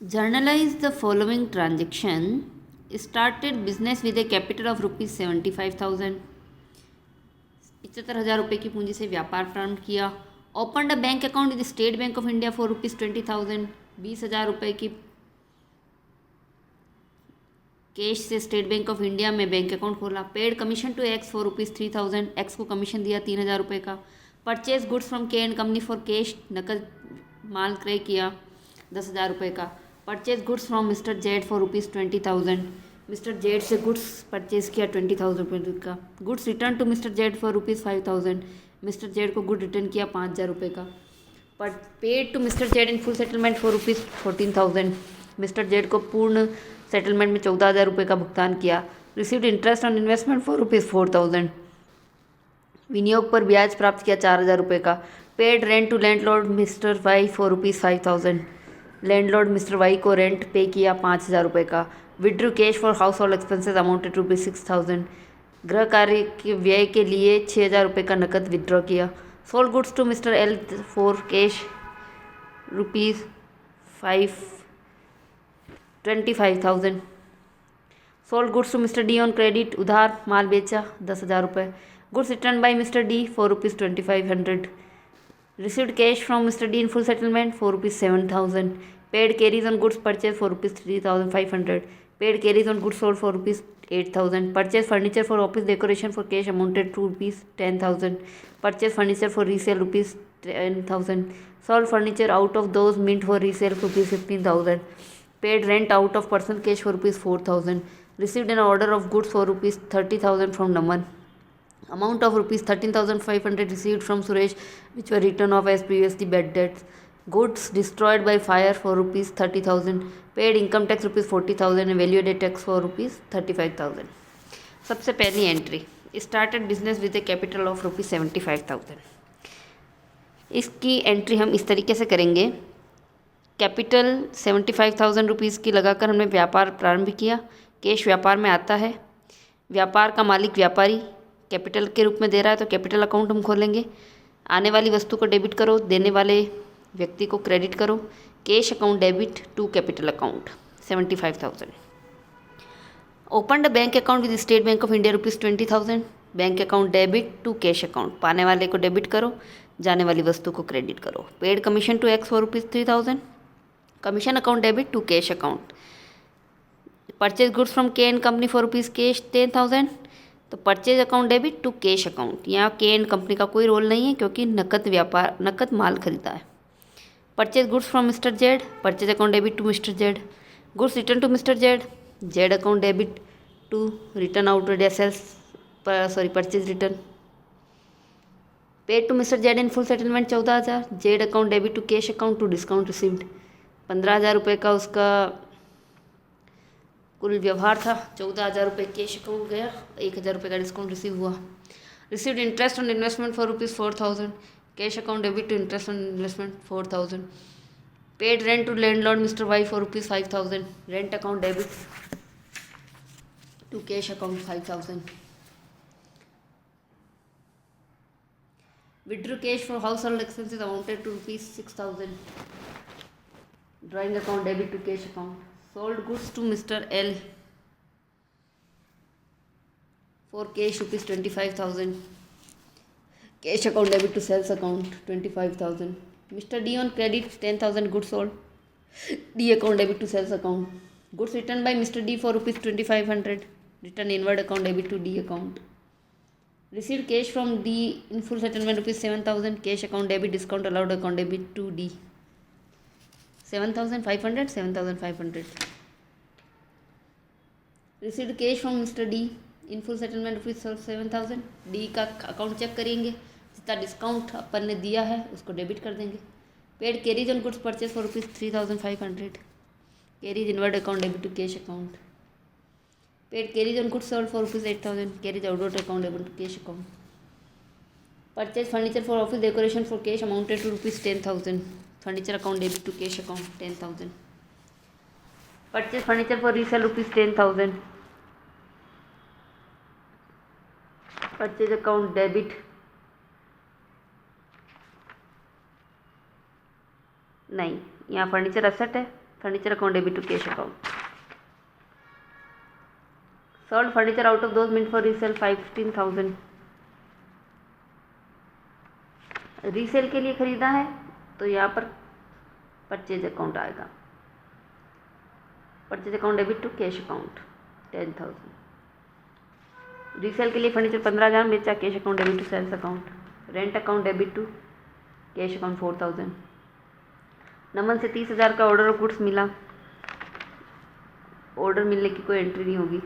Journalize the following transaction. Started business with a capital of rupees 75,000. 75,000 रुपये की पूंजी से व्यापार प्रारंभ किया. Open a bank account with State Bank of India for rupees 20,000. 20,000 रुपये की कैश से स्टेट बैंक ऑफ इंडिया में बैंक अकाउंट खोला. Paid commission to X for rupees 3,000. X को कमीशन दिया 3,000 रुपये का. Purchase goods from K and company for cash. नकद माल क्रय किया 10,000 रुपये का. Purchase goods from mister Z for rupees 20,000. Mister Z से गुड्स परचेज किया 20,000 रुपये का. Goods return to mister Z for rupees 5,000. Mister Z को गुड रिटर्न किया 5,000 रुपये का. Paid to mister Z in full settlement for rupees 14,000. Mister Z को पूर्ण सेटलमेंट में 14,000 रुपये का भुगतान किया. Received interest on investment for rupees 4,000. विनियोग पर ब्याज प्राप्त किया 4,000 रुपये का. Paid rent to landlord mister Y for rupees 5,000. Landlord mister Y को रेंट पे किया 5,000 रुपये का. Withdrew cash for household expenses amounted to rupees 6,000. गृह कार्य के व्यय के लिए 6,000 रुपये का नकद विड्रॉ किया. Sold goods to mister L for cash rupees 25,000. Sold goods to mister D on credit. उधार माल बेचा 10,000 रुपये. Goods return by mister D for rupees 2,500. Received cash from Mr. D in full settlement for rupees 7,000. Paid carries on goods purchased for rupees 3,500. Paid carries on goods sold for rupees 8,000. Purchased furniture for office decoration for cash amounted to rupees 10,000. Purchased furniture for resale rupees 10,000. Sold furniture out of those meant for resale rupees 15,000. Paid rent out of personal cash for rupees 4,000. Received an order of goods for rupees 30,000 from Naman. Amount of rupees 13,500 received from Suresh, which were written off as previously bad debts. Goods destroyed by fire for rupees 30,000. Paid income tax rupees 40,000 and value added tax for rupees 35,000. सबसे पहली entry, started business with A capital of rupees 75,000. इसकी entry हम इस तरीके से करेंगे. Capital 75,000 rupees की लगाकर हमने व्यापार प्रारंभ किया. कैश व्यापार में आता है. व्यापार का मालिक व्यापारी कैपिटल के रूप में दे रहा है तो कैपिटल अकाउंट हम खोलेंगे. आने वाली वस्तु को डेबिट करो, देने वाले व्यक्ति को क्रेडिट करो. Cash account debit to capital account 75,000. Open the bank account with State Bank of India rupees 20,000. Bank account debit to cash account. पाने वाले को डेबिट करो, जाने वाली वस्तु को क्रेडिट करो. Paid commission to X for rupees 3,000. Commission account debit to cash account. Purchase goods from K and company for rupees cash 10,000. तो purchase account debit to cash account. यहाँ के एंड कंपनी का कोई role नहीं है क्योंकि नकद माल खरीदा है. Purchase goods from mister Z. Purchase account debit to mister Z. Goods return to mister Z. Z account debit to return outward या sales purchase return. Paid to mister Z in full settlement 14,000. Z account debit to cash account to discount received. 15,000 रुपये का उसका कुल व्यवहार था. 14,000 रुपये cash account गया. 1,000 रुपये का डिस्काउंट रिसीव हुआ. Received interest on investment for rupees 4,000. Cash account debit to interest on investment 4,000. Paid rent to landlord mister Y for rupees 5,000. Rent account debit to cash account 5,000. Withdrew cash for household expenses amounted to rupees 6,000. Drawing account debit to cash account. Sold goods to Mr. L for cash rupees 25,000. Cash account debit to sales account 25,000. Mr. D on credit 10,000 goods sold. D account debit to sales account. Goods returned by Mr. D for rupees 2,500. Return inward account debit to D account. Received cash from D in full settlement rupees 7,000. Cash account debit discount allowed account debit to D. 7,500. 7,500. Received cash from Mr. D in full settlement rupees 7,000. D का account check करेंगे. जितना discount अपन ने दिया है उसको debit कर देंगे. Paid carriage on goods purchase for rupees 3,500. Carriage inward account debit to cash account. Paid carriage on goods sold for rupees 8,000. Carriage outward account debit to cash account. Purchase furniture for office decoration for cash amounted to rupees 10,000. Furniture account debit to cash account 10,000. Purchase furniture for resale rupees 10,000. Purchase account debit नहीं, यहाँ furniture asset है furniture account debit to cash account. Sold furniture out of those mean for resale 15,000। Resale के लिए ख़रीदा है तो यहाँ पर परचेज अकाउंट आएगा। Purchase account debit to cash account 10,000। Resale के लिए फर्नीचर 15,000 बेचा, cash account debit to sales account. Rent account debit to cash account 4,000। Naman से 30,000 का ऑर्डर ऑफ गुड्स मिला। ऑर्डर मिलने की कोई एंट्री नहीं होगी।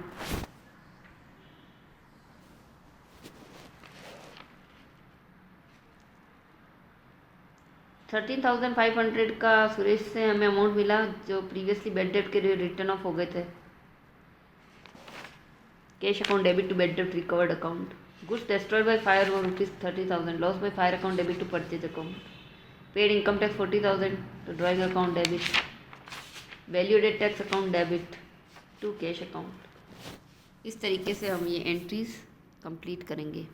$13,500 का सुरेश से हमें अमाउंट मिला जो प्रीवियसली बैड डेट के लिए रिटर्न ऑफ हो गए थे। Cash account debit to bad debt recovered account. Goods destroyed by fire वो ₹30,000। Loss by fire account debit to purchase account. Paid income tax 40,000 to drawing account debit. Value added tax account debit to cash account. इस तरीके से हम ये entries complete करेंगे।